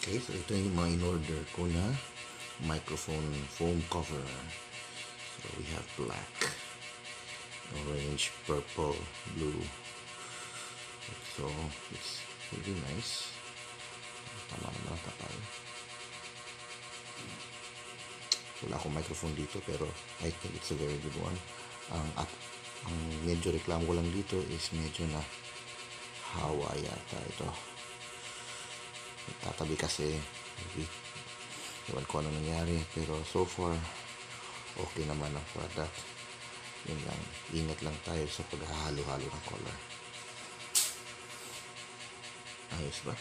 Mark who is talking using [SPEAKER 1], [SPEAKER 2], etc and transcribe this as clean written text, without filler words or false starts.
[SPEAKER 1] Okay, so ito yung mga in-order ko na microphone foam cover. So we have black, orange, purple, blue. So it's really nice. Tama naman ang tapal. Wala akong microphone dito pero I think it's a very good one. Ang medyo reklamo ko lang dito is medyo na hawa yata ito. Tatabi kasi maybe ewan ko ano nangyari, pero so far okay naman ang product. Yun lang, ingat lang tayo sa paghahalo-halo ng color. Ayos ba?